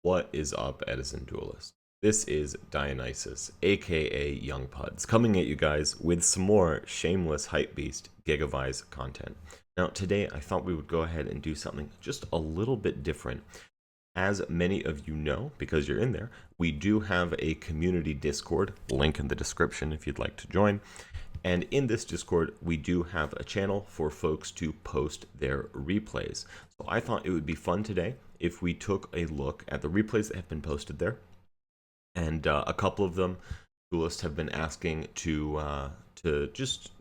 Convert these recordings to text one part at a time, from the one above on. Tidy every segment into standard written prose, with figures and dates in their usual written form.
What is up, Edison Duelist? This is Dionysus, aka Young Puds, coming at you guys with some more shameless hypebeast GigaVise content. Now, today I thought we would go ahead and do something just a little bit different. As many of you know, because you're in there, we do have a community Discord, link in the description if you'd like to join. And in this Discord, we do have a channel for folks to post their replays. So I thought it would be fun today if we took a look at the replays that have been posted there. And a couple of them, duelists have been asking to just,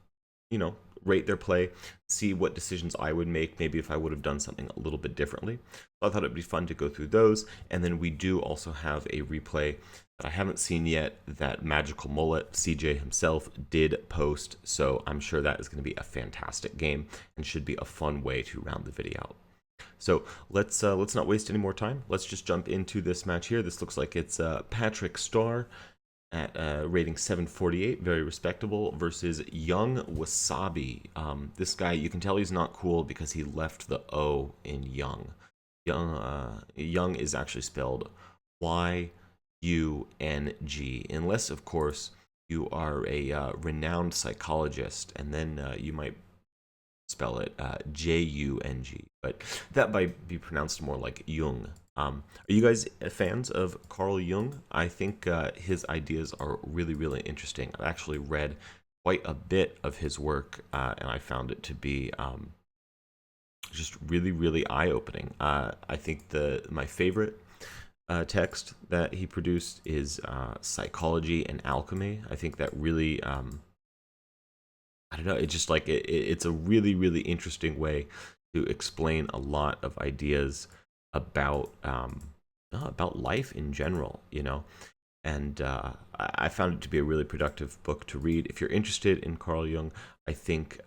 rate their play, see what decisions I would make, maybe if I would have done something a little bit differently. So I thought it'd be fun to go through those. And then we do also have a replay that I haven't seen yet that Magical Mullet, CJ himself, did post. So I'm sure that is going to be a fantastic game and should be a fun way to round the video out. So let's not waste any more time. Let's just jump into this match here. This looks like it's Patrick Starr at rating 748, very respectable, versus Young Wasabi. This guy, you can tell he's not cool because he left the O in Young. Young is actually spelled Y-U-N-G, unless, of course, you are a renowned psychologist, and then you might spell it J-U-N-G, but that might be pronounced more like Jung. Are you guys fans of Carl Jung? I think his ideas are really, really interesting. I've actually read quite a bit of his work, and I found it to be just really, really eye-opening. I think my favorite text that he produced is Psychology and Alchemy. I think that really I don't know, it's just like it's a really, really interesting way to explain a lot of ideas about life in general, And I found it to be a really productive book to read. If you're interested in Carl Jung, I think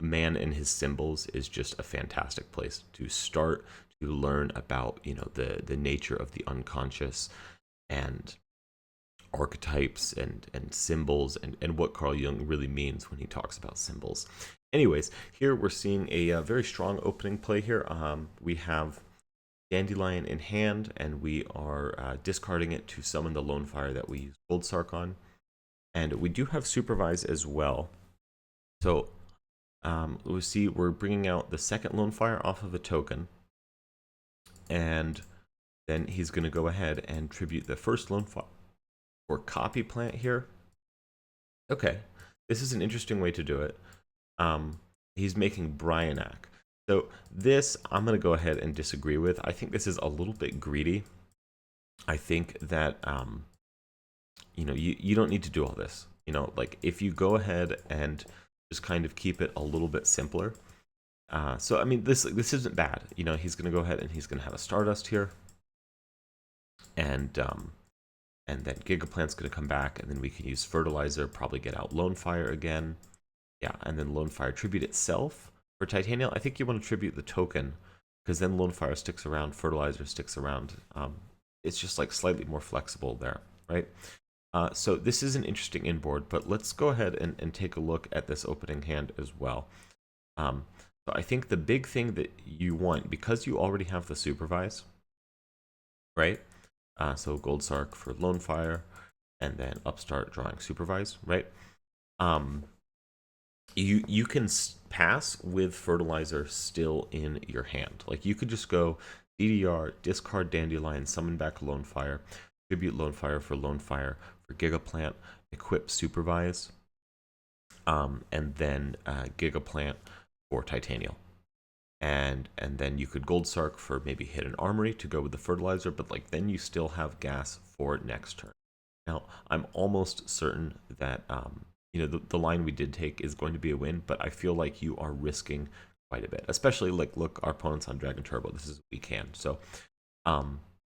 Man and His Symbols is just a fantastic place to start to learn about, the nature of the unconscious and archetypes and symbols and what Carl Jung really means when he talks about symbols. Anyways, here we're seeing a very strong opening play here. We have Dandelion in hand, and we are discarding it to summon the Lonefire that we use Gold Sark on. And we do have Supervise as well. So we see we're bringing out the second Lonefire off of a token. And then he's going to go ahead and tribute the first Lonefire or copy plant here. Okay, this is an interesting way to do it. He's making Bryanak. So this, I'm going to go ahead and disagree with. I think this is a little bit greedy. I think that, you don't need to do all this. Like if you go ahead and just kind of keep it a little bit simpler. So, I mean, this isn't bad. He's going to go ahead and he's going to have a Stardust here. And then Gigaplant's going to come back, and then we can use Fertilizer, probably get out Lonefire again. Yeah, and then Lonefire tribute itself. For Titanial, I think you want to tribute the token, because then Lonefire sticks around, Fertilizer sticks around. It's just like slightly more flexible there, right? So this is an interesting inboard, but let's go ahead and take a look at this opening hand as well. So I think the big thing that you want, because you already have the Supervise, right? So Gold Sark for Lonefire, and then Upstart drawing Supervise, right? You can pass with Fertilizer still in your hand. Like you could just go DDR, discard Dandelion, summon back Lonefire, tribute Lonefire for Gigaplant, equip Supervise, and then Gigaplant for Titanial. And then you could Gold Sark for maybe Hidden Armory to go with the Fertilizer, but like then you still have gas for next turn. Now, I'm almost certain that the line we did take is going to be a win, but I feel like you are risking quite a bit, especially like look, our opponent's on Dragon Turbo. This is what we can. So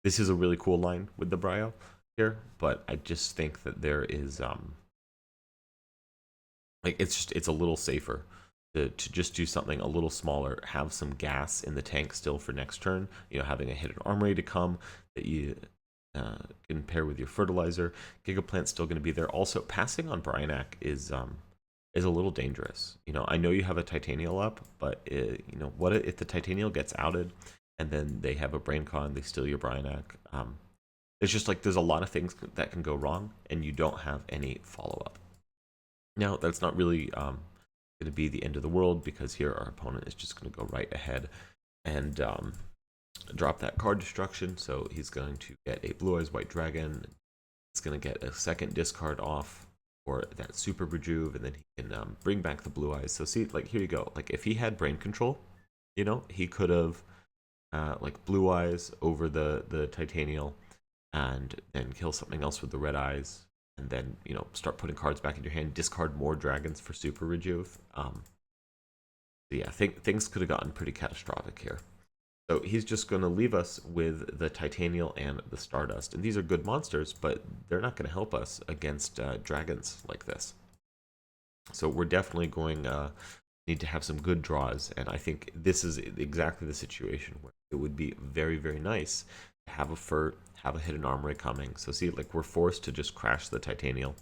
this is a really cool line with the Bryo here, but I just think that there is it's a little safer to just do something a little smaller, have some gas in the tank still for next turn, having a Hidden Armory to come that you can pair with your Fertilizer. Gigaplant's still going to be there. Also, passing on Bryanak is a little dangerous. I know you have a Titanial up, but what if the Titanial gets outed and then they have a brain con, they steal your Bryanak. It's just like there's a lot of things that can go wrong, and you don't have any follow-up. Now, that's not really going to be the end of the world, because here our opponent is just going to go right ahead and drop that card destruction. So he's going to get a Blue Eyes White Dragon. He's going to get a second discard off for that Super Rejuve, and then he can bring back the Blue Eyes. So see, like, here you go. Like, if he had Brain Control, you know, he could have like Blue Eyes over the Titanial, and then kill something else with the Red Eyes, and then, you know, start putting cards back in your hand, discard more dragons for Super Rejuve. So yeah, I think things could have gotten pretty catastrophic here. So he's just going to leave us with the Titanial and the Stardust. And these are good monsters, but they're not going to help us against dragons like this. So we're definitely going to need to have some good draws. And I think this is exactly the situation where it would be very, very nice to have a flirt, have a hidden armory coming. So see, like, we're forced to just crash the Titanial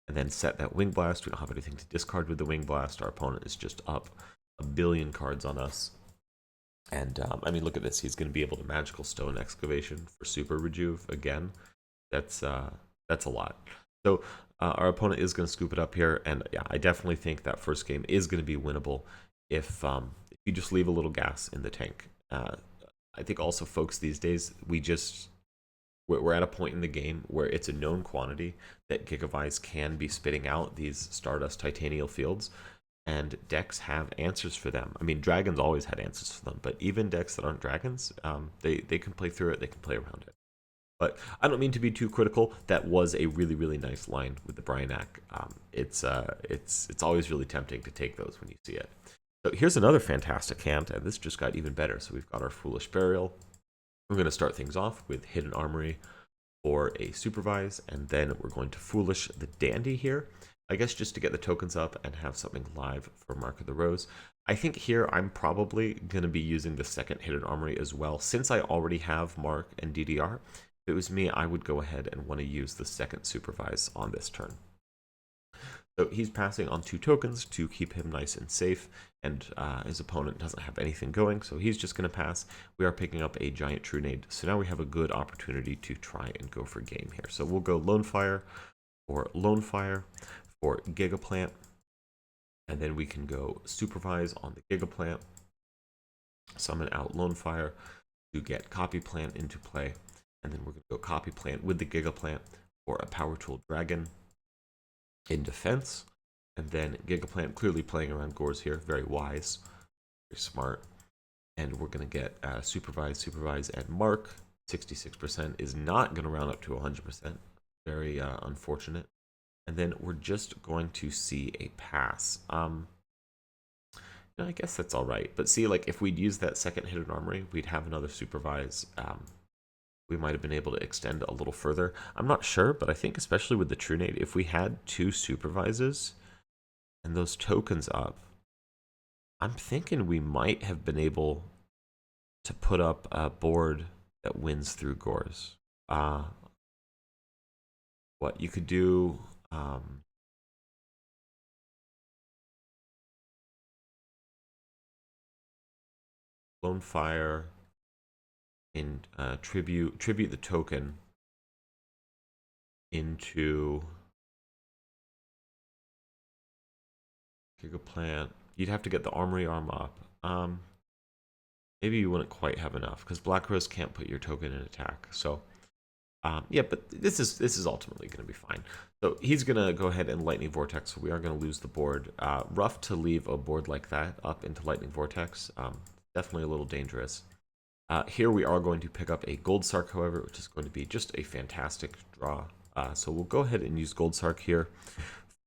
and then set that Wing Blast. We don't have anything to discard with the Wing Blast. Our opponent is just up a billion cards on us. And I mean, look at this. He's going to be able to Magical Stone Excavation for Super Rejuve again. That's a lot. So our opponent is going to scoop it up here, and yeah, I definitely think that first game is going to be winnable if you just leave a little gas in the tank. I think also, folks, these days we're at a point in the game where it's a known quantity that GigaVise can be spitting out these Stardust Titanial fields, and decks have answers for them. I mean, dragons always had answers for them, but even decks that aren't dragons, they can play through it, they can play around it. But I don't mean to be too critical. That was a really, really nice line with the Bryanak. It's always really tempting to take those when you see it. So here's another fantastic hand, and this just got even better. So we've got our Foolish Burial. We're going to start things off with Hidden Armory or a Supervise, and then we're going to Foolish the Dandy here, I guess, just to get the tokens up and have something live for Mark of the Rose. I think here I'm probably going to be using the second Hidden Armory as well. Since I already have Mark and DDR, if it was me, I would go ahead and want to use the second Supervise on this turn. So he's passing on 2 tokens to keep him nice and safe, and his opponent doesn't have anything going, so he's just going to pass. We are picking up a Giant Trunade, so now we have a good opportunity to try and go for game here. So we'll go Lonefire or Lonefire for Gigaplant, and then we can go Supervise on the Gigaplant, summon out Lonefire to get Copy Plant into play, and then we're going to go Copy Plant with the Gigaplant for a Power Tool Dragon in defense, and then Gigaplant clearly playing around Gores here, very wise, very smart, and we're going to get Supervise, and Mark. 66% is not going to round up to 100%, very unfortunate, and then we're just going to see a pass. I guess that's all right, but see, like, if we'd use that second Hidden Armory, we'd have another Supervise. We might have been able to extend a little further. I'm not sure, but I think especially with the Trunade, if we had 2 Supervises and those tokens up, I'm thinking we might have been able to put up a board that wins through Gores. What you could do, Lonefire in tribute the token into Gigaplant. You'd have to get the Armory Arm up. Maybe you wouldn't quite have enough because Black Rose can't put your token in attack. So yeah, but this is ultimately going to be fine. So he's going to go ahead and Lightning Vortex. So we are going to lose the board. Rough to leave a board like that up into Lightning Vortex. Definitely a little dangerous. Here we are going to pick up a Gold Sark, however, which is going to be just a fantastic draw. So we'll go ahead and use Gold Sark here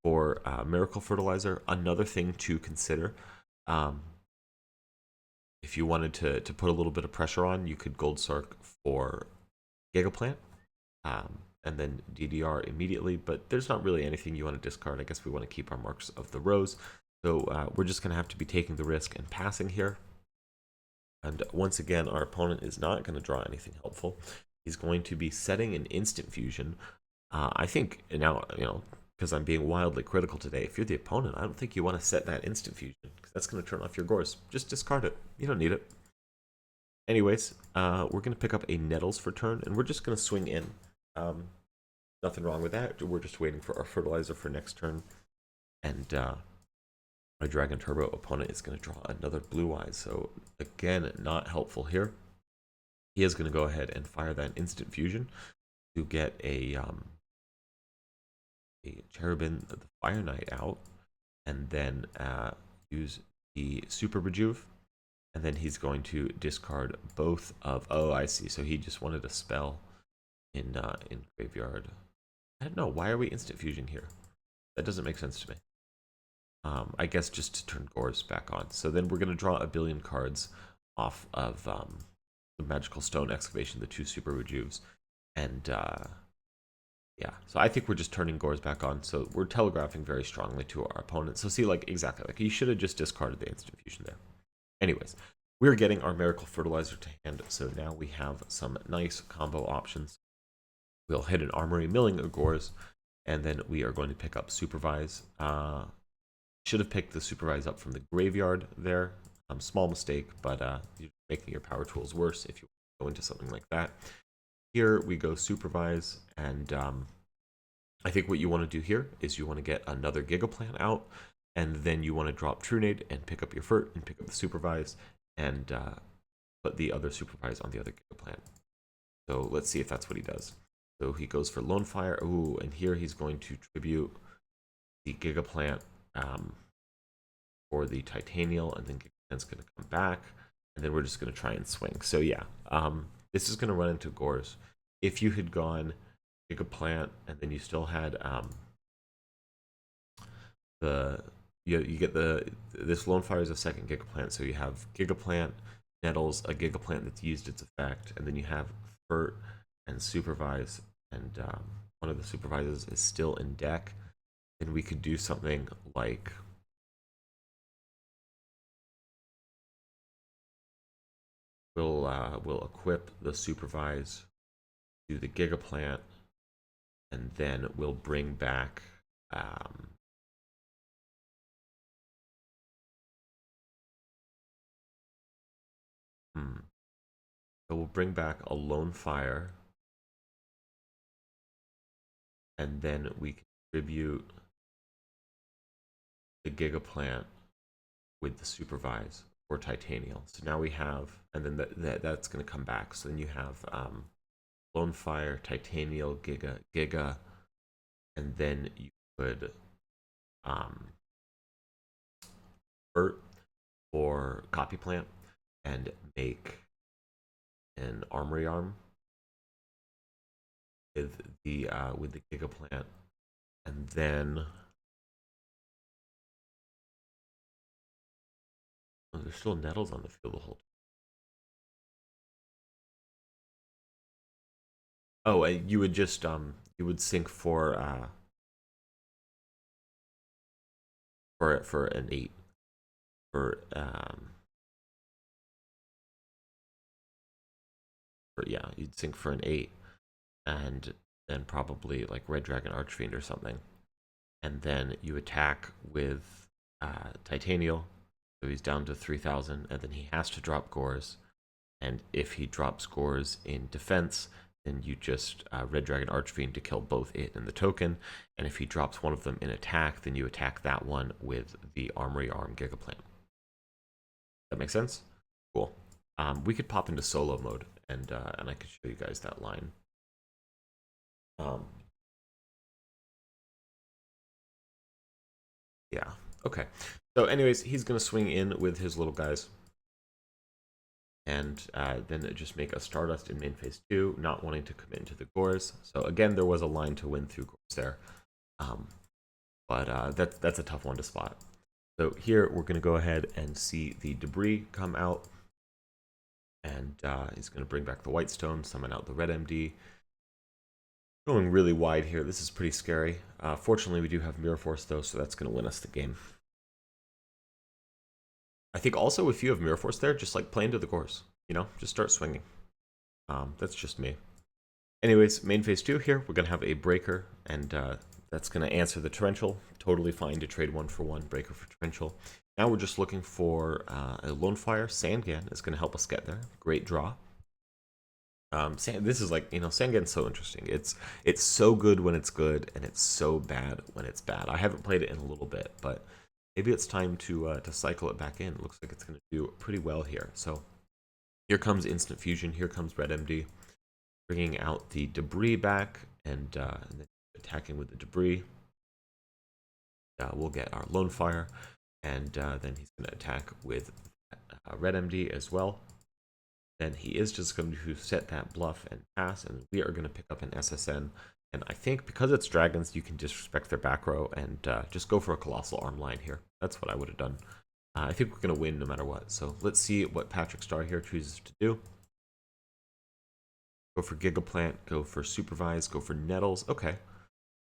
for Miracle Fertilizer. Another thing to consider, if you wanted to put a little bit of pressure on, you could Gold Sark for Gigaplant, and then DDR immediately, but there's not really anything you want to discard. I guess we want to keep our Marks of the Rose. So we're just going to have to be taking the risk and passing here. And once again, our opponent is not going to draw anything helpful. He's going to be setting an Instant Fusion. I think now, because I'm being wildly critical today, if you're the opponent, I don't think you want to set that Instant Fusion, because that's going to turn off your Gores. Just discard it. You don't need it. anyways, we're going to pick up a Nettles for turn, and we're just going to swing in. Nothing wrong with that. We're just waiting for our fertilizer for next turn. And my Dragon Turbo opponent is going to draw another Blue Eyes. So again, not helpful here. He is going to go ahead and fire that instant fusion to get a Cherubin the Fire Knight out, and then use the Super Rejuve, and then he's going to discard both of. Oh, I see. So he just wanted a spell in graveyard. I don't know. Why are we instant fusion here? That doesn't make sense to me. I guess just to turn Gores back on. So then we're going to draw a billion cards off of the Magical Stone Excavation, the 2 Super Rejuves, and yeah. So I think we're just turning Gores back on. So we're telegraphing very strongly to our opponent. So see, like exactly, like you should have just discarded the instant fusion there. Anyways, we're getting our Miracle Fertilizer to hand. So now we have some nice combo options. We'll hit an Armory, milling a Gores, and then we are going to pick up Supervise. Should have picked the Supervise up from the graveyard there. Small mistake, but you're making your power tools worse if you go into something like that. Here we go Supervise, and I think what you want to do here is you want to get another Gigaplant out, and then you want to drop Trunade and pick up your Flirt and pick up the Supervise, and put the other Supervise on the other Gigaplant. So let's see if that's what he does. So he goes for Lonefire. Ooh, and here he's going to tribute the Gigaplant for the Titanial, and then Gigaplant's going to come back, and then we're just going to try and swing. So yeah, this is going to run into Gores. If you had gone Gigaplant and then you still had you get this Lonefire is a second Gigaplant, so you have Gigaplant, Nettles, a Gigaplant that's used its effect, and then you have Flirt and Supervise, and one of the Supervises is still in deck. Then we could do something like we'll equip the Supervise to the Gigaplant, and then we'll bring back so we'll bring back a Lonefire, and then we contribute the Gigaplant with the Supervise or Titanial. So now we have, and then that's going to come back. So then you have Lonefire, Titanial, Giga, and then you could Flirt or Copy Plant and make an Armory Arm with the Gigaplant, and then there's still Nettles on the field the whole time. Oh, you would just you would sync for an 8 for yeah, you'd sync for an 8, and then probably like Red Dragon Archfiend or something, and then you attack with Titanial. So he's down to 3,000, and then he has to drop Gores. And if he drops Gores in defense, then you just Red Dragon Archfiend to kill both it and the token. And if he drops one of them in attack, then you attack that one with the Armory Arm Gigaplant. That makes sense? Cool. We could pop into solo mode, and I could show you guys that line. Yeah. Okay. So anyways, he's going to swing in with his little guys, and then just make a Stardust in main phase 2, not wanting to commit into the Gores. So again, there was a line to win through Gores there, but that's a tough one to spot. So here we're going to go ahead and see the Debris come out, and he's going to bring back the White Stone, summon out the Red MD. Going really wide here. This is pretty scary. Fortunately, we do have Mirror Force though, so that's going to win us the game. I think also if you have Mirror Force there, just like play into the Gores, you know, just start swinging. That's just me. Anyways, main phase 2 here, we're going to have a Breaker, and that's going to answer the Torrential. Totally fine to trade 1 for 1 Breaker for Torrential. Now we're just looking for a Lonefire. Sangan is going to help us get there. Great draw. This is like, Sangan's so interesting. It's so good when it's good, and it's so bad when it's bad. I haven't played it in a little bit, but maybe it's time to cycle it back in. It looks like it's going to do pretty well here. So here comes Instant Fusion. Here comes Red MD, bringing out the debris back, and then attacking with the debris. We'll get our Lonefire, and then he's going to attack with Red MD as well. Then he is just going to set that bluff and pass, and we are going to pick up an SSN. And I think because it's dragons, you can disrespect their back row and just go for a Colossal Arm line here. That's what I would have done. I think we're going to win no matter what. So let's see what Patrick Star here chooses to do. Go for Gigaplant, go for Supervise, go for Nettles. Okay.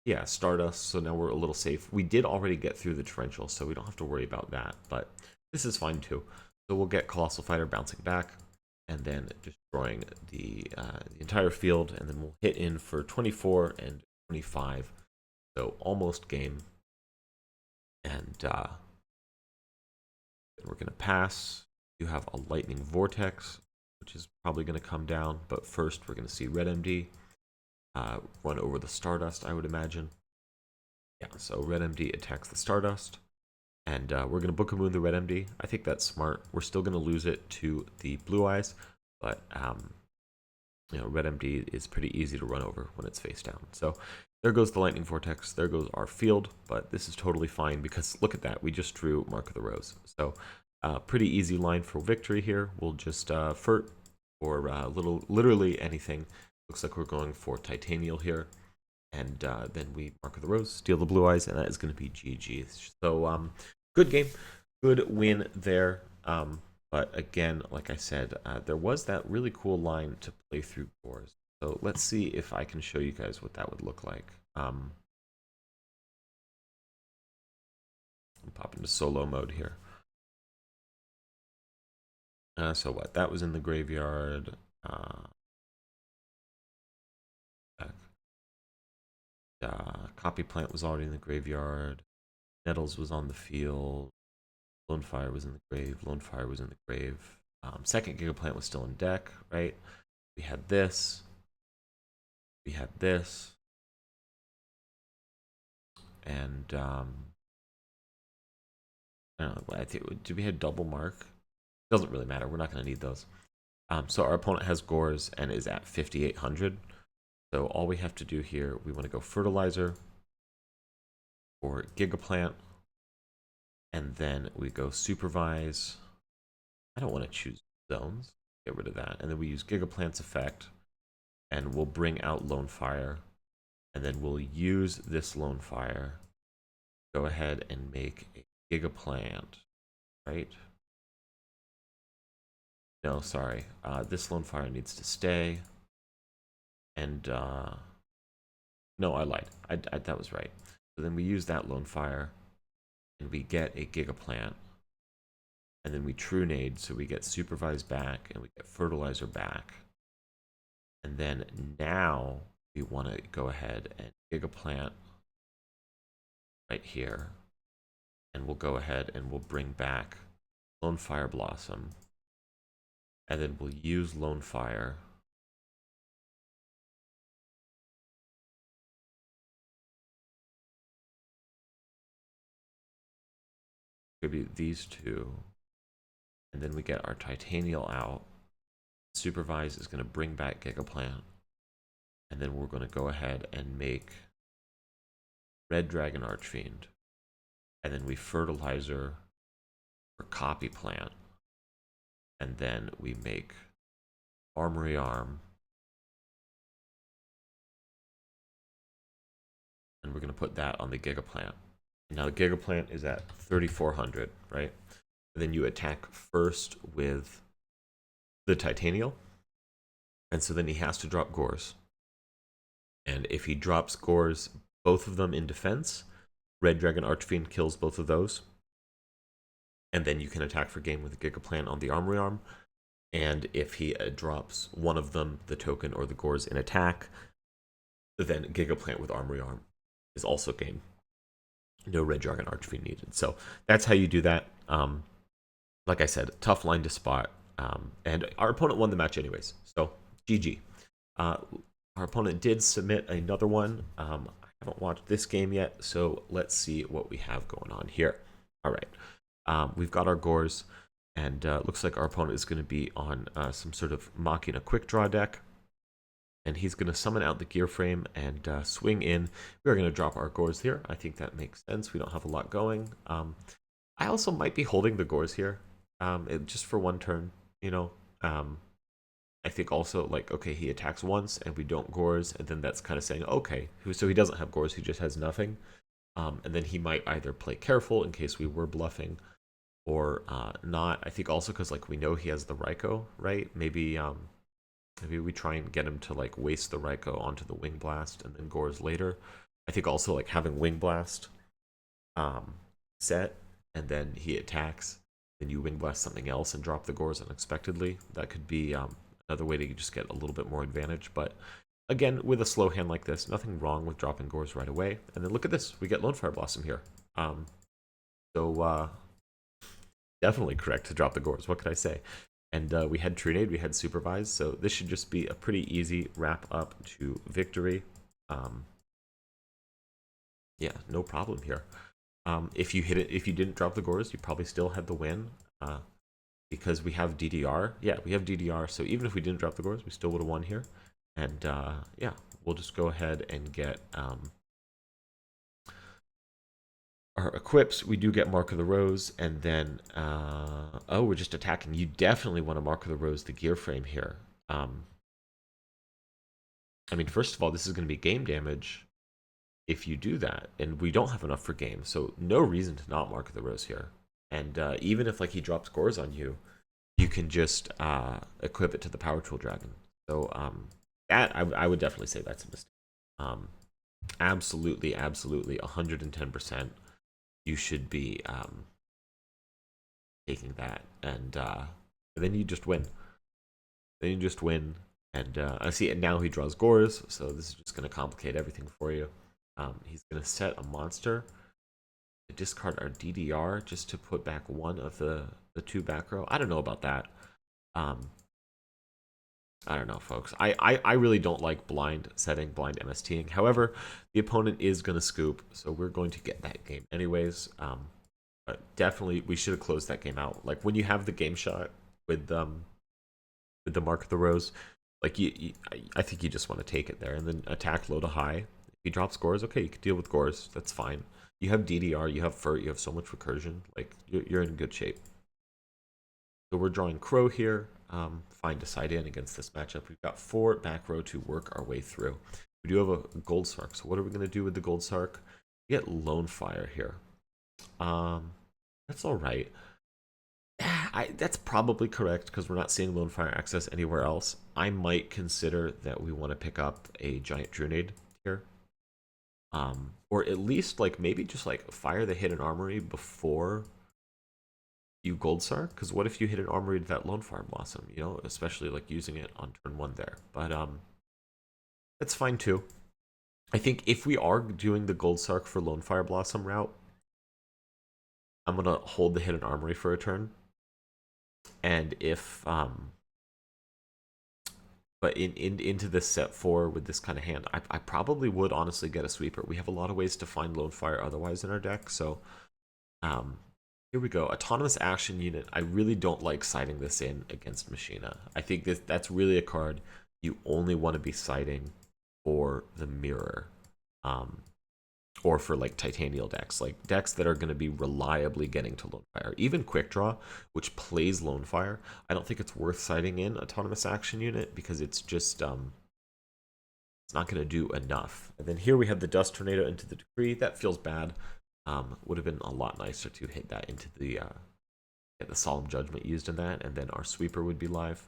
Yeah, Stardust, so now we're a little safe. We did already get through the torrential, so we don't have to worry about that, but this is fine too. So we'll get Colossal Fighter bouncing back, and then destroying the entire field, and then we'll hit in for 24 and 25, so almost game. And then we're going to pass. You have a Lightning Vortex, which is probably going to come down, but first we're going to see Red MD run over the Stardust, I would imagine. Yeah, so Red MD attacks the Stardust, and we're going to Book of Moon the Red MD. I think that's smart. We're still going to lose it to the Blue Eyes, but Red MD is pretty easy to run over when it's face down. So there goes the Lightning Vortex. There goes our field, but this is totally fine because look at that. We just drew Mark of the Rose. So pretty easy line for victory here. We'll just flirt or literally anything. Looks like we're going for Titanial here. And then we Mark of the Rose, steal the Blue Eyes, and that is going to be GG. So good game, good win there. But again, like I said, there was that really cool line to play through Gores. So let's see if I can show you guys what that would look like. I'll pop into solo mode here. So what? That was in the graveyard. Copy Plant was already in the graveyard. Nettles was on the field. Lonefire was in the grave. Lonefire was in the grave. Second Gigaplant was still in deck, right? We had this. We had this. And I don't know. I think did we have double mark? Doesn't really matter. We're not going to need those. So our opponent has Gores and is at 5,800. So all we have to do here, we want to go Fertilizer or Gigaplant, and then we go Supervise. I don't want to choose zones. Get rid of that. And then we use Gigaplant's effect, and we'll bring out Lonefire, and then we'll use this Lonefire. Go ahead and make a Gigaplant, right? No, sorry. This Lonefire needs to stay. And no, I lied. That was right. So then we use that Lonefire, and we get a Gigaplant, and then we Trunade, so we get Supervise back, and we get Fertilizer back. And then now we want to go ahead and Gigaplant right here, and we'll go ahead and we'll bring back Lonefire Blossom, and then we'll use Lonefire. Tribute these two, and then we get our Titanial out. Supervise is going to bring back Gigaplant, and then we're going to go ahead and make Red Dragon Archfiend, and then we Fertilizer for Copy Plant, and then we make Armory Arm, and we're going to put that on the Gigaplant. Now the Gigaplant is at 3,400, right? And then you attack first with the Titanial, and so then he has to drop Gores. And if he drops Gores, both of them in defense, Red Dragon Archfiend kills both of those. And then you can attack for game with the Gigaplant on the Armory Arm. And if he drops one of them, the token or the Gores in attack, then Gigaplant with Armory Arm is also game. No red dragon archfiend needed. So that's how you do that. Like I said, tough line to spot. And our opponent won the match anyways. So GG. Our opponent did submit another one. I haven't watched this game yet, so let's see what we have going on here. All right. We've got our Gores, and looks like our opponent is going to be on some sort of machina quick draw deck. And he's going to summon out the gear frame and swing in. We're going to drop our Gores here. I think that makes sense. We don't have a lot going. I also might be holding the Gores here, just for one turn, you know. I think also, like, okay, he attacks once and we don't Gores, and then that's kind of saying, okay, so he doesn't have Gores, he just has nothing. And then he might either play careful in case we were bluffing or not. I think also because, like, we know he has the Raikou, right? Maybe we try and get him to, like, waste the Raikou onto the Wing Blast and then Gores later. I think also, like, having Wing Blast set and then he attacks, then you Wing Blast something else and drop the Gores unexpectedly. That could be another way to just get a little bit more advantage. But again, with a slow hand like this, nothing wrong with dropping Gores right away. And then look at this, we get Lonefire Blossom here. So definitely correct to drop the Gores, what could I say? And we had Trunade, we had Supervise, so this should just be a pretty easy wrap up to victory. Yeah, no problem here. If you hit it, if you didn't drop the Gores, you probably still had the win. Because we have DDR. Yeah, we have DDR, so even if we didn't drop the Gores, we still would have won here. And yeah, we'll just go ahead and get our equips. We do get Mark of the Rose, and then oh, we're just attacking. You definitely want to Mark of the Rose the gear frame here. I mean, first of all, this is going to be game damage if you do that, and we don't have enough for game, so no reason to not Mark of the Rose here. And even if, like, he drops Gores on you, you can just equip it to the Power Tool Dragon. So that I would definitely say that's a mistake. Absolutely, 110%. You should be taking that, and then you just win. Then you just win, and I see it now. He draws Gores, so this is just going to complicate everything for you. He's going to set a monster. Discard our DDR just to put back one of the two back row. I don't know about that. I don't know, folks. I really don't like blind setting, blind MSTing. However, the opponent is going to scoop, so we're going to get that game anyways. But definitely, we should have closed that game out. Like, when you have the game shot with the Mark of the Rose, like, I think you just want to take it there and then attack low to high. If he drops Gores, okay, you can deal with Gores. That's fine. You have DDR, you have Flirt, you have so much recursion. Like, you're in good shape. So we're drawing Crow here. Fine to side in against this matchup. We've got 4 back row to work our way through. We do have a Gold Sark. So what are we going to do with the Gold Sark? We get Lonefire here. That's all right. That's probably correct because we're not seeing Lonefire access anywhere else. I might consider that we want to pick up a Giant Trunade here. Or at least, like, maybe just, like, fire the Hidden Armory before you Gold Sark, because what if you hit an Armory with that Lonefire Blossom, you know, especially, like, using it on turn 1 there. But that's fine too. I think if we are doing the Gold Sark for Lonefire Blossom route, I'm gonna hold the Hidden Armory for a turn. And if but into this set 4 with this kind of hand, I probably would honestly get a sweeper. We have a lot of ways to find Lonefire otherwise in our deck, so here we go. Autonomous Action Unit. I really don't like siding this in against Machina. I think that's really a card you only want to be siding for the mirror, or for, like, Titanial decks, like decks that are going to be reliably getting to Lonefire. Even Quick Draw, which plays Lonefire, I don't think it's worth siding in Autonomous Action Unit because it's just it's not going to do enough. And then here we have the Dust Tornado into the Decree. That feels bad. Would have been a lot nicer to hit that into the get the Solemn Judgment used in that, and then our Sweeper would be live.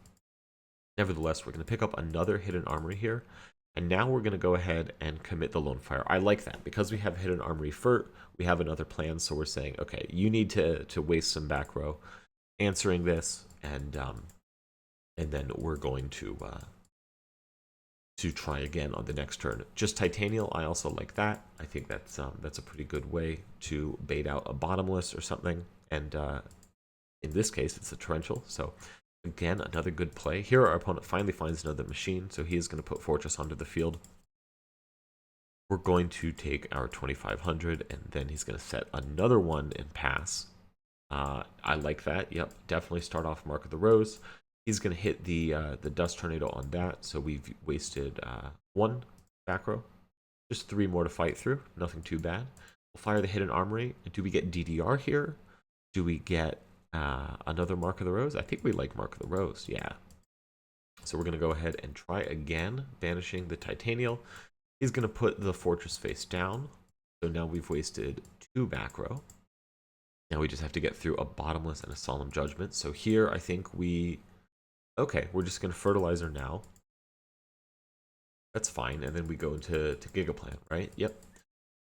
Nevertheless, we're going to pick up another Hidden Armory here. And now we're going to go ahead and commit the Lonefire. I like that. Because we have Hidden Armory Flirt, we have another plan. So we're saying, okay, you need to waste some back row answering this. And then we're going to to try again on the next turn. Just Titanial, I also like that. I think that's a pretty good way to bait out a bottomless or something. And in this case, it's a torrential. So again, another good play. Here our opponent finally finds another machine, so he is going to put Fortress onto the field. We're going to take our 2500, and then he's going to set another one and pass. I like that. Yep, definitely start off Mark of the Rose. He's going to hit the Dust Tornado on that, so we've wasted 1 back row. Just 3 more to fight through. Nothing too bad. We'll fire the Hidden Armory. Do we get DDR here? Do we get another Mark of the Rose? I think we like Mark of the Rose, yeah. So we're going to go ahead and try again, banishing the Titanial. He's going to put the Fortress face down. So now we've wasted 2 back row. Now we just have to get through a Bottomless and a Solemn Judgment. So here I think okay, we're just going to Fertilizer now. That's fine. And then we go into Gigaplant, right? Yep.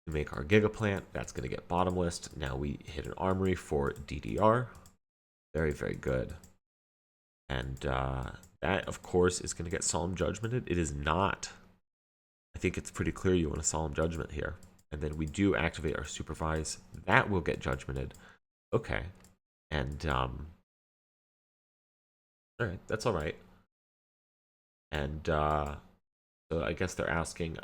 We make our Gigaplant. That's going to get Bottomless. Now we hit an Armory for DDR. Very, very good. And that, of course, is going to get Solemn Judgmented. It is not. I think it's pretty clear you want a Solemn Judgment here. And then we do activate our Supervise. That will get Judgmented. Okay. And, all right, that's all right. And, so I guess they're asking,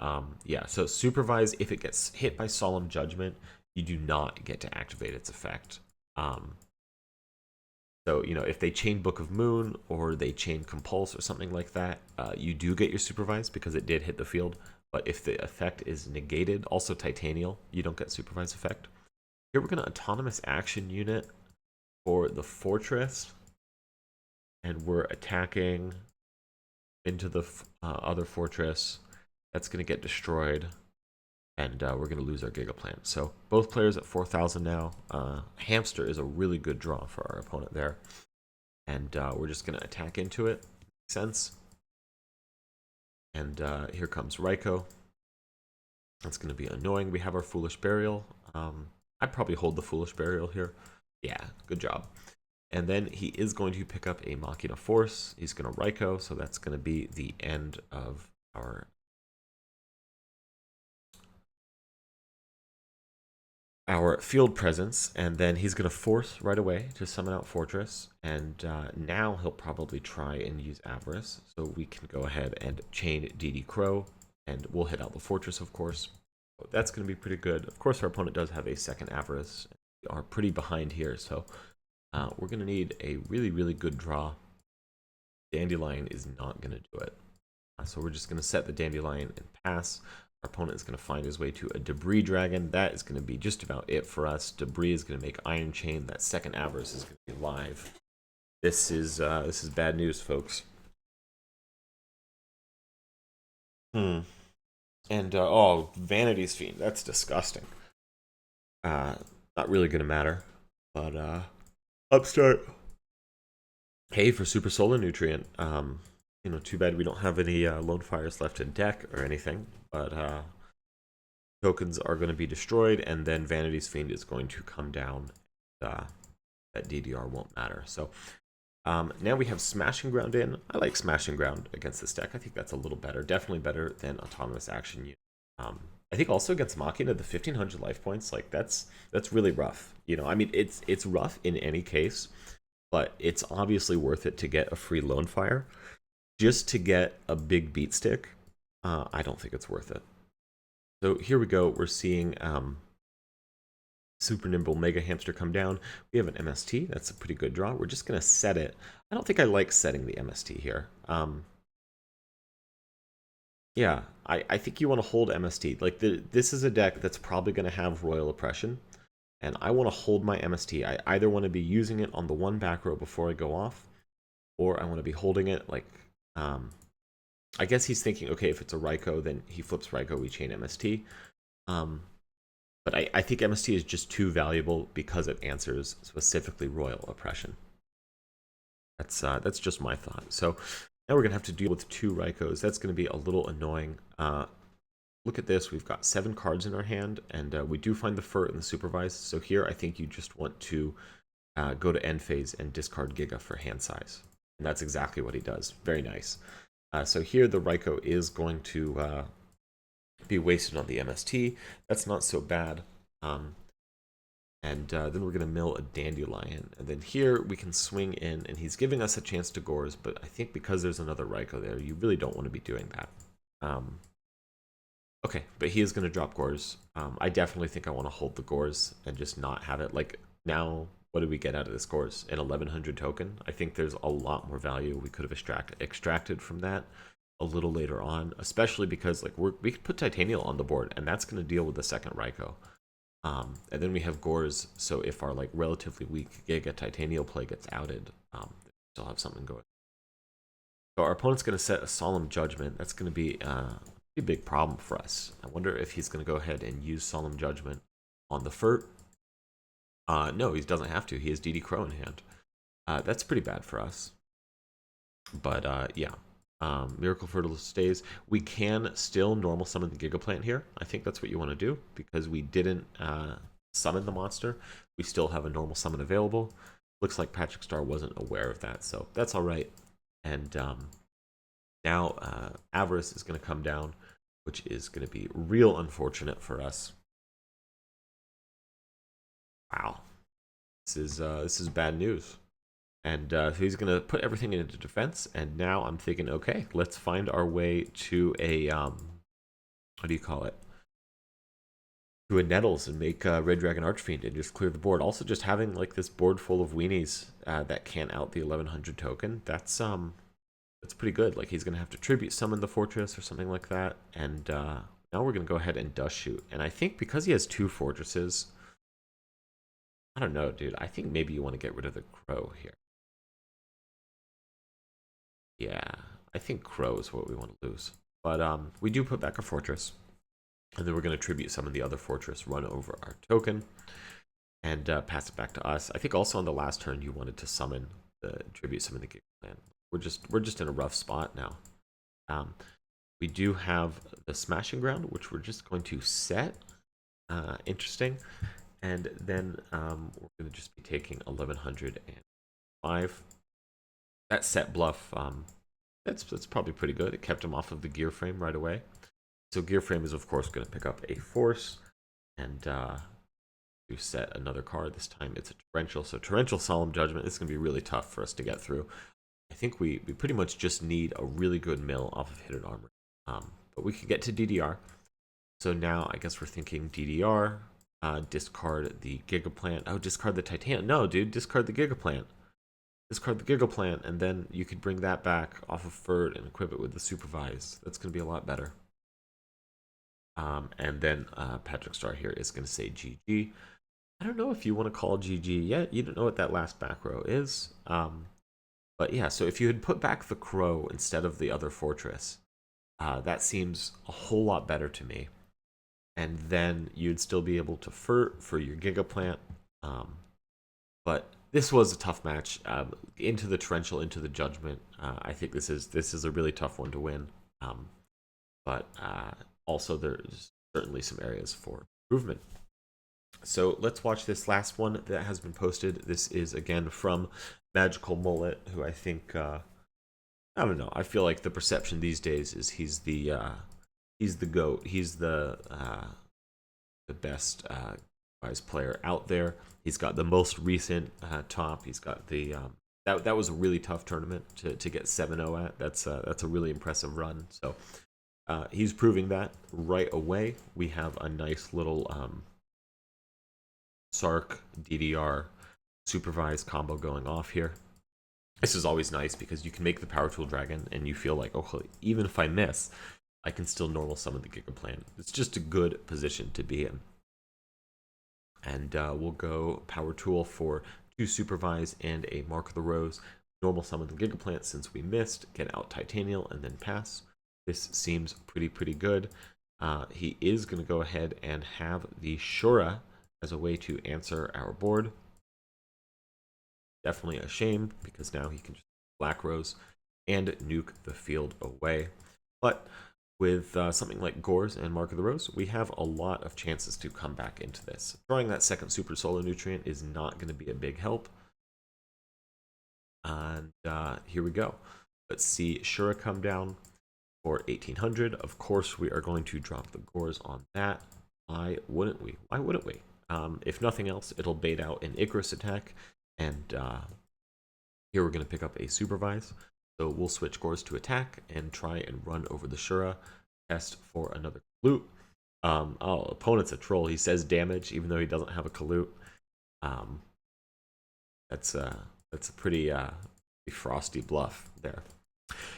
yeah, so Supervise, if it gets hit by Solemn Judgment, you do not get to activate its effect. So, you know, if they chain Book of Moon or they chain Compulse or something like that, you do get your Supervise because it did hit the field. But if the effect is negated, also Titanial, you don't get Supervise effect. Here we're going to Autonomous Action Unit for the Fortress. And we're attacking into the other Fortress. That's going to get destroyed. And we're going to lose our Gigaplant. So both players at 4,000 now. Hamster is a really good draw for our opponent there. And we're just going to attack into it. Makes sense. And here comes Raikou. That's going to be annoying. We have our Foolish Burial. I'd probably hold the Foolish Burial here. Yeah, good job. And then he is going to pick up a Machina Force. He's going to Raikou, so that's going to be the end of our field presence, and then he's going to force right away to summon out Fortress, and now he'll probably try and use Avarice, so we can go ahead and chain DD Crow, and we'll hit out the Fortress, of course. So that's going to be pretty good. Of course, our opponent does have a second Avarice. We are pretty behind here, so we're going to need a really, really good draw. Dandelion is not going to do it. So we're just going to set the Dandelion and pass. Our opponent is going to find his way to a Debris Dragon. That is going to be just about it for us. Debris is going to make Iron Chain. That second Avarice is going to be live. This is bad news, folks. And oh, Vanity's Fiend. That's disgusting. Not really going to matter. But Upstart. Hey, for Super Solar Nutrient. You know, too bad we don't have any Lonefires left in deck or anything, but tokens are going to be destroyed, and then Vanity's Fiend is going to come down. That DDR won't matter. So now we have Smashing Ground in. I like Smashing Ground against this deck. I think that's a little better. Definitely better than Autonomous Action Unit. I think also against Machina, the 1,500 life points, like that's really rough. You know, I mean, it's rough in any case, but it's obviously worth it to get a free Lonefire. Just to get a big beat stick, I don't think it's worth it. So here we go. We're seeing Super Nimble Mega Hamster come down. We have an MST. That's a pretty good draw. We're just going to set it. I don't think I like setting the MST here. Yeah, I think you want to hold MST. Like this is a deck that's probably going to have Royal Oppression. And I want to hold my MST. I either want to be using it on the one back row before I go off, or I want to be holding it like... I guess he's thinking, okay, if it's a Raikou, then he flips Raikou, we chain MST. But I think MST is just too valuable because it answers specifically Royal Oppression. That's just my thought. So now we're going to have to deal with 2 Raikous. That's going to be a little annoying. Look at this. We've got 7 cards in our hand, and we do find the Flirt and the Supervise. So here I think you just want to go to end phase and discard Giga for hand size. And that's exactly what he does. Very nice. So here the Raikou is going to be wasted on the MST. That's not so bad. And then we're going to mill a Dandelion. And then here we can swing in, and he's giving us a chance to Gores, but I think because there's another Raikou there, you really don't want to be doing that. Okay, but he is going to drop Gores. I definitely think I want to hold the Gores and just not have it. Like, now, what did we get out of this Gores? An 1100 token? I think there's a lot more value we could have extracted from that a little later on, especially because like we could put Titanial on the board, and that's going to deal with the second Raikou. And then we have Gores, so if our like relatively weak Giga Titanial play gets outed, we still have something going. So our opponent's going to set a Solemn Judgment. That's going to be a pretty big problem for us. I wonder if he's going to go ahead and use Solemn Judgment on the Flirt. No, he doesn't have to. He has DD Crow in hand. That's pretty bad for us. But yeah. Miracle Fertile stays. We can still normal summon the Gigaplant here. I think that's what you want to do, because we didn't summon the monster. We still have a normal summon available. Looks like Patrick Star wasn't aware of that, so that's all right. And now Avarice is going to come down, which is going to be real unfortunate for us. Wow, this is bad news. And so he's going to put everything into defense. And now I'm thinking, okay, let's find our way to a, what do you call it? To a Nettles and make Red Dragon Archfiend and just clear the board. Also, just having like this board full of weenies that can't out the 1100 token, that's pretty good. Like, he's going to have to tribute summon the fortress or something like that. And now we're going to go ahead and Dust Shoot. And I think because he has two fortresses, I don't know, dude. I think maybe you want to get rid of the Crow here. Yeah, I think Crow is what we want to lose. But we do put back a fortress. And then we're going to tribute summon the other fortress, run over our token, and pass it back to us. I think also on the last turn you wanted to summon the tribute summon the Gigaplant. We're just in a rough spot now. We do have the Smashing Ground, which we're just going to set. Interesting. And then we're going to just be taking 1105. That set bluff, that's probably pretty good. It kept him off of the gear frame right away. So gear frame is of course going to pick up a force, and we set another card. This time it's a torrential. So torrential Solemn Judgment is going to be really tough for us to get through. I think we pretty much just need a really good mill off of Hidden Armor. But we could get to DDR. So now I guess we're thinking DDR, discard the Gigaplant. Oh, discard the Titanium. No, dude, discard the Gigaplant. Discard the Gigaplant, and then you could bring that back off of Flirt and equip it with the Supervise. That's going to be a lot better. And then Patrick Star here is going to say GG. I don't know if you want to call GG yet. You don't know what that last back row is. But yeah, so if you had put back the Crow instead of the other fortress, that seems a whole lot better to me. And then you'd still be able to Flirt for your Gigaplant. But this was a tough match. Into the torrential, into the Judgment. I think this is a really tough one to win. But also there's certainly some areas for improvement. So let's watch this last one that has been posted. This is again from Magical Mullet, who I think I don't know. I feel like the perception these days is he's the GOAT. He's the best GigaVise player out there. He's got the most recent top. He's got the that was a really tough tournament to get 7-0 at. That's a really impressive run. So he's proving that right away. We have a nice little Sark DDR Supervise combo going off here. This is always nice because you can make the Power Tool Dragon and you feel like, oh, even if I miss, I can still normal summon the Gigaplant. It's just a good position to be in. And we'll go Power Tool for 2 Supervise and a Mark of the Rose. Normal summon the Gigaplant since we missed. Get out Titanial and then pass. This seems pretty good. He is going to go ahead and have the Shura as a way to answer our board. Definitely a shame because now he can just Black Rose and nuke the field away. But with something like Gores and Mark of the Rose, we have a lot of chances to come back into this. Drawing that second Super Solo Nutrient is not going to be a big help. And here we go. Let's see Shura come down for 1800. Of course, we are going to drop the Gores on that. Why wouldn't we? Why wouldn't we? If nothing else, it'll bait out an Icarus attack, and here we're going to pick up a Supervise. So we'll switch Gores to attack and try and run over the Shura. Test for another Kalute. Oh, opponent's a troll. He says damage even though he doesn't have a Kalute. That's a pretty frosty bluff there.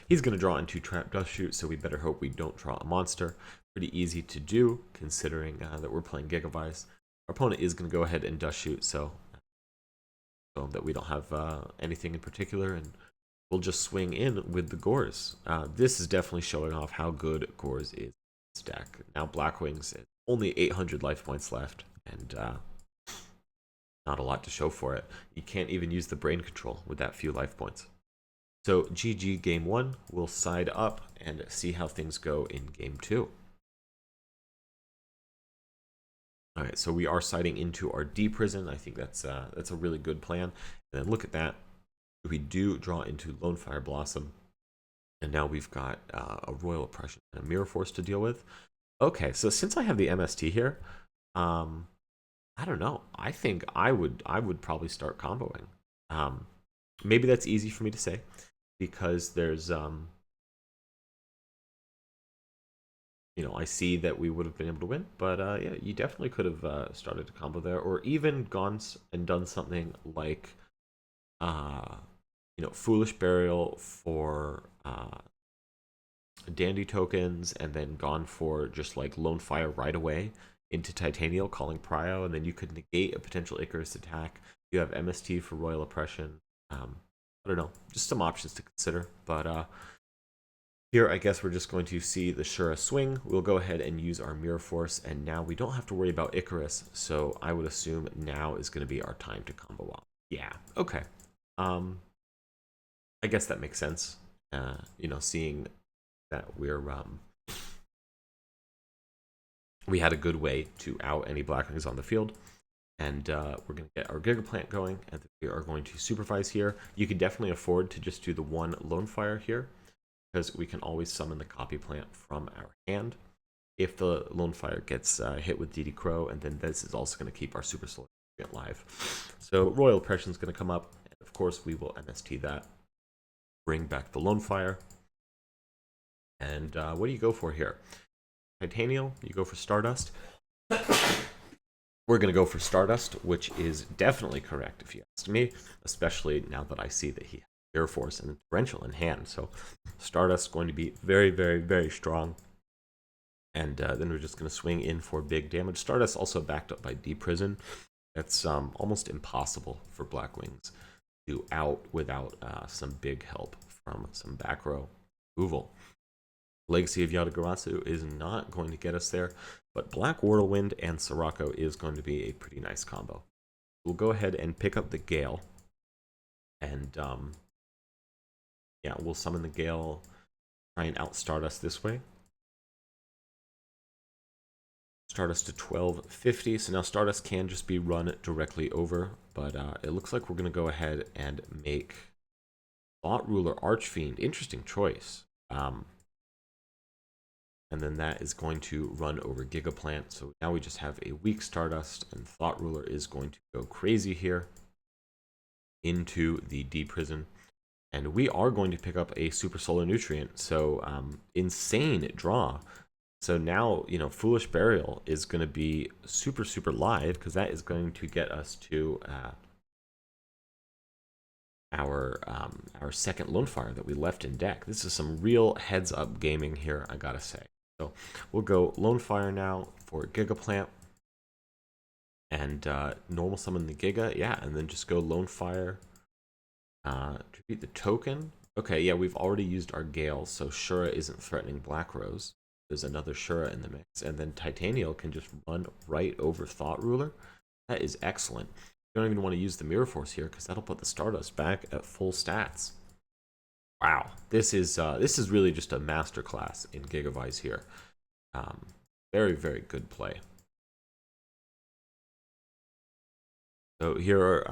He's going to draw into Trap Dust Shoot, so we better hope we don't draw a monster. Pretty easy to do considering that we're playing GigaVise. Our opponent is going to go ahead and Dust Shoot, so that we don't have anything in particular, and we'll just swing in with the Gores. This is definitely showing off how good Gores is in this deck. Now Blackwings, only 800 life points left, and not a lot to show for it. You can't even use the brain control with that few life points. So GG game 1, we'll side up and see how things go in game 2. All right, so we are siding into our D prison. I think that's a really good plan. And then look at that. We do draw into Lonefire Blossom. And now we've got a Royal Oppression and a Mirror Force to deal with. Okay, so since I have the MST here, I don't know. I think I would probably start comboing. Maybe that's easy for me to say because there's you know, I see that we would have been able to win, but yeah, you definitely could have started a combo there, or even gone and done something like, you know, Foolish Burial for Dandy tokens, and then gone for just like Lonefire right away into Titanial, calling Prio, and then you could negate a potential Icarus attack. You have MST for Royal Oppression. I don't know, just some options to consider, but here, I guess we're just going to see the Shura swing. We'll go ahead and use our Mirror Force, and now we don't have to worry about Icarus, so I would assume now is going to be our time to combo off. Yeah, okay. I guess that makes sense. You know, seeing that we had a good way to out any Blackwings on the field, and we're going to get our Gigaplant going, and we are going to Supervise here. You could definitely afford to just do the one Lonefire here, because we can always summon the copy plant from our hand if the Lonefire gets hit with DD Crow, and then this is also going to keep our Super Solar live. So Royal Oppression is going to come up, and of course we will MST that, bring back the Lonefire, and what do you go for here? Titanial, you go for Stardust. We're going to go for Stardust, which is definitely correct if you ask me, especially now that I see that he has Air Force and Torrential in hand. So Stardust is going to be very, very, very strong. And then we're just going to swing in for big damage. Stardust also backed up by D Prison. That's almost impossible for Blackwings to out without some big help from some back row removal. Legacy of Yatagarasu is not going to get us there, but Black Whirlwind and Sirocco is going to be a pretty nice combo. We'll go ahead and pick up the Gale, and yeah, we'll summon the Gale, try and out Stardust this way. Stardust to 1250, so now Stardust can just be run directly over, but it looks like we're going to go ahead and make Thought Ruler Archfiend. Interesting choice. And then that is going to run over Gigaplant, so now we just have a weak Stardust, and Thought Ruler is going to go crazy here into the D Prison. And we are going to pick up a Super Solar Nutrient, so insane draw. So now, you know, Foolish Burial is going to be super, super live, because that is going to get us to our second Lonefire that we left in deck. This is some real heads-up gaming here, I gotta say. So we'll go Lonefire now for Gigaplant, and normal summon the Giga, yeah, and then just go Lonefire. Treat the token. Okay, yeah, we've already used our Gale, so Shura isn't threatening Black Rose. There's another Shura in the mix, and then Titanial can just run right over Thought Ruler. That is excellent. You don't even want to use the Mirror Force here, because that'll put the Stardust back at full stats. Wow, this is really just a masterclass in GigaVise here. Very, very good play. So here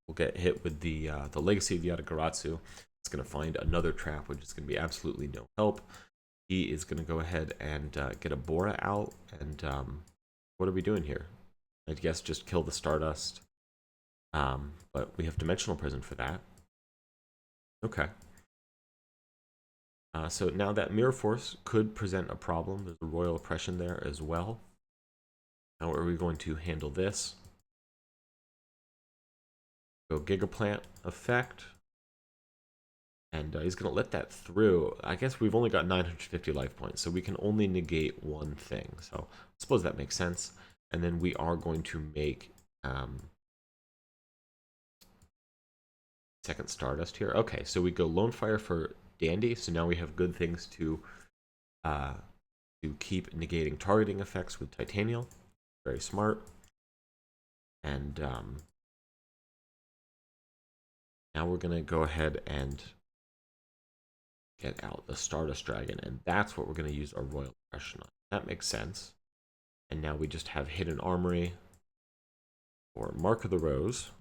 we'll get hit with the Legacy of Yatagarasu. It's going to find another trap, which is going to be absolutely no help. He is going to go ahead and get a Bora out. And what are we doing here? I guess just kill the Stardust. But we have Dimensional Prison for that. Okay. So now that Mirror Force could present a problem. There's a Royal Oppression there as well. How are we going to handle this? Go Gigaplant effect. And he's going to let that through. I guess we've only got 950 life points, so we can only negate one thing. So I suppose that makes sense. And then we are going to make second Stardust here. Okay, so we go Lonefire for Dandy. So now we have good things to keep negating targeting effects with Titanial. Very smart. And now we're going to go ahead and get out the Stardust Dragon, and that's what we're going to use our Royal Oppression on. That makes sense. And now we just have Hidden Armory or Mark of the Rose.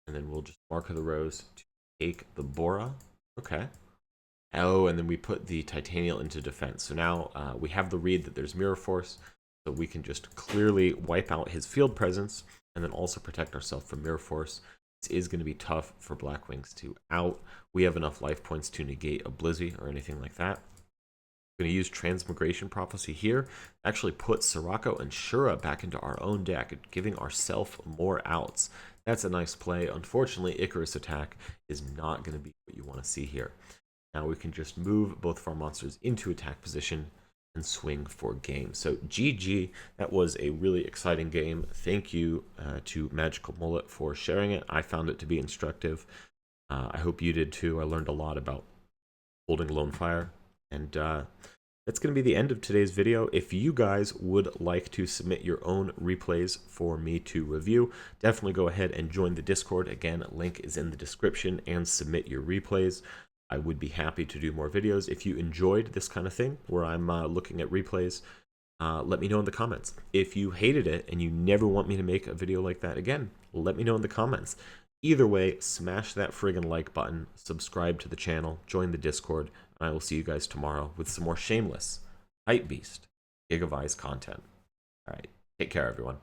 And then we'll just Mark of the Rose to take the Bora. Okay. Oh, and then we put the Titanial into defense. So now we have the read that there's Mirror Force, so we can just clearly wipe out his field presence and then also protect ourselves from Mirror Force. This is going to be tough for Blackwings to out. We have enough life points to negate Oblivion or anything like that. We're going to use Transmigration Prophecy here. Actually put Sirocco and Shura back into our own deck, giving ourselves more outs. That's a nice play. Unfortunately, Icarus attack is not going to be what you want to see here. Now we can just move both of our monsters into attack position and swing for game. So GG, that was a really exciting game. Thank you to Magical Mullet for sharing it. I found it to be instructive. I hope you did too. I learned a lot about holding Lonefire. And that's going to be the end of today's video. If you guys would like to submit your own replays for me to review, definitely go ahead and join the Discord. Again, link is in the description, and submit your replays. I would be happy to do more videos. If you enjoyed this kind of thing where I'm looking at replays, let me know in the comments. If you hated it and you never want me to make a video like that again, let me know in the comments. Either way, smash that friggin' like button, subscribe to the channel, join the Discord, and I will see you guys tomorrow with some more shameless, hypebeast, GigaVise content. All right, take care, everyone.